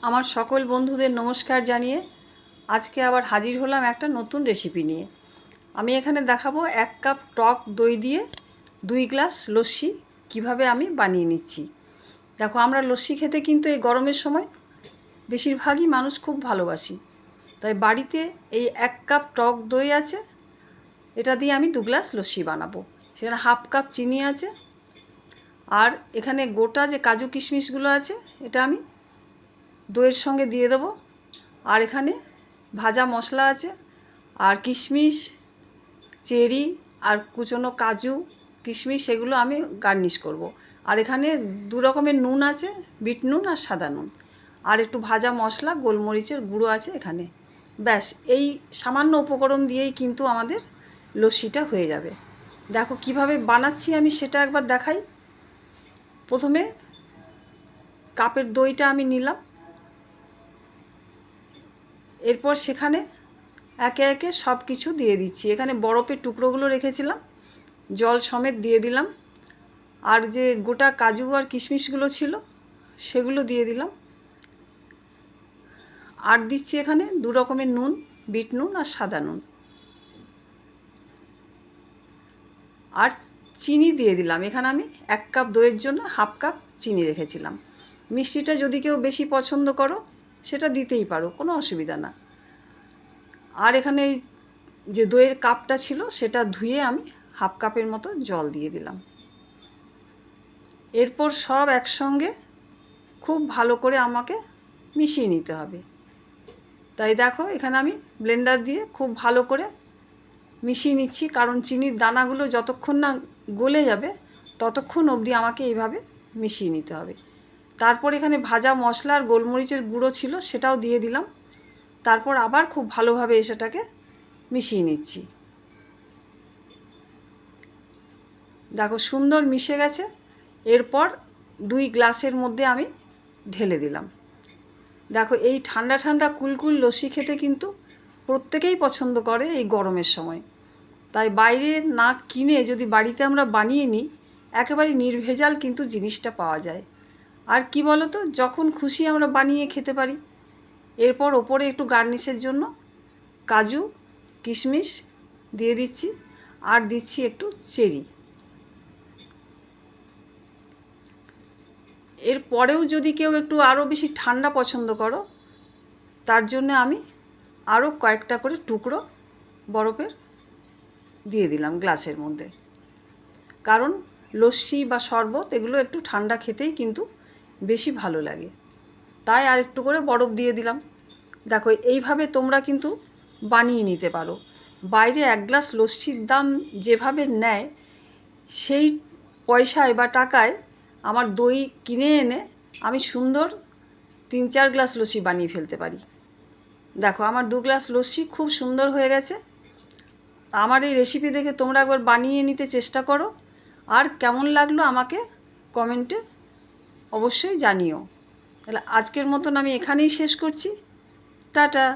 আমার সকল বন্ধুদের নমস্কার জানিয়ে আজকে আবার হাজির হলাম একটা নতুন রেসিপি নিয়ে। আমি এখানে দেখাবো 1 কাপ টক দই দিয়ে 2 গ্লাস লস্যি কিভাবে আমি বানিয়ে নিচ্ছি। দেখো, আমরা লস্যি খেতে কিন্তু এই গরমের সময় বেশিরভাগই মানুষ খুব ভালোবাসি। তাই বাড়িতে এই 1 কাপ টক দই আছে, এটা দিয়ে আমি 2 গ্লাস লস্যি বানাবো। সেখানে হাফ কাপ চিনি আছে, আর এখানে গোটা যে কাজু কিশমিশগুলো আছে এটা আমি দইয়ের সঙ্গে দিয়ে দেবো। আর এখানে ভাজা মশলা আছে, আর কিশমিশ, চেরি আর কুচনো কাজু কিশমিশ সেগুলো আমি গার্নিশ করব। আর এখানে 2 রকমের নুন আছে, বিট নুন আর সাদা নুন, আর একটু ভাজা মশলা গোলমরিচের গুঁড়ো আছে এখানে। ব্যাস, এই সামান্য উপকরণ দিয়েই কিন্তু আমাদের লস্যিটা হয়ে যাবে। দেখো কিভাবে বানাচ্ছি আমি সেটা একবার দেখাই। প্রথমে কাপের দইটা আমি নিলাম, এরপর সেখানে একে একে সব কিছু দিয়ে দিচ্ছি। এখানে বরফের টুকরোগুলো রেখেছিলাম, জল সমেত দিয়ে দিলাম। আর যে গোটা কাজু আর কিশমিশগুলো ছিল সেগুলো দিয়ে দিলাম। আর দিচ্ছি এখানে 2 রকমের নুন, বিট নুন আর সাদা নুন। আর চিনি দিয়ে দিলাম। এখানে আমি 1 কাপ দইয়ের জন্য হাফ কাপ চিনি রেখেছিলাম। মিষ্টিটা যদি কেউ বেশি পছন্দ করো সেটা দিতেই পারো, কোনো অসুবিধা না। আর এখানে এই যে দইয়ের কাপটা ছিল সেটা ধুয়ে আমি হাফ কাপের মতো জল দিয়ে দিলাম। এরপর সব একসঙ্গে খুব ভালো করে আমাকে মিশিয়ে নিতে হবে। তাই দেখো, এখানে আমি ব্লেন্ডার দিয়ে খুব ভালো করে মিশিয়ে নিচ্ছি, কারণ চিনির দানাগুলো যতক্ষণ না গলে যাবে ততক্ষণ অবধি আমাকে এইভাবে মিশিয়ে নিতে হবে। তারপর এখানে ভাজা মশলা আর গোলমরিচের গুঁড়ো ছিল সেটাও দিয়ে দিলাম। তারপর আবার খুব ভালোভাবে সেটাকে মিশিয়ে নিচ্ছি। দেখো সুন্দর মিশে গেছে। এরপর 2 গ্লাসের মধ্যে আমি ঢেলে দিলাম। দেখো, এই ঠান্ডা ঠান্ডা কুলকুল লস্যি খেতে কিন্তু প্রত্যেকেই পছন্দ করে এই গরমের সময়। তাই বাইরে না কিনে যদি বাড়িতে আমরা বানিয়ে নিই, একেবারে নির্ভেজাল কিন্তু জিনিসটা পাওয়া যায়। আর কি বলো তো, যখন খুশি আমরা বানিয়ে খেতে পারি। এরপর ওপরে একটু গার্নিশের জন্য কাজু কিশমিশ দিয়ে দিচ্ছি, আর দিচ্ছি একটু চেরি। এর পরেও যদি কেউ একটু আরও বেশি ঠান্ডা পছন্দ করো, তার জন্য আমি আরও কয়েকটা করে টুকরো বরফের দিয়ে দিলাম গ্লাসের মধ্যে। কারণ লস্যি বা শরবত এগুলো একটু ঠান্ডা খেতেই কিন্তু বেশি ভালো লাগে, তাই আর একটু করে বরফ দিয়ে দিলাম। দেখো, এইভাবে তোমরা কিন্তু বানিয়ে নিতে পারো। বাইরে 1 গ্লাস লস্যির দাম যেভাবে নেয়, সেই পয়সায় বা টাকায় আমার দই কিনে এনে আমি সুন্দর 3-4 গ্লাস লস্যি বানিয়ে ফেলতে পারি। দেখো, আমার 2 গ্লাস লস্যি খুব সুন্দর হয়ে গেছে। আমার এই রেসিপি দেখে তোমরা একবার বানিয়ে নিতে চেষ্টা করো, আর কেমন লাগলো আমাকে কমেন্টে অবশ্যই জানিও। তাহলে আজকের মতন আমি এখানেই শেষ করছি। টাটা।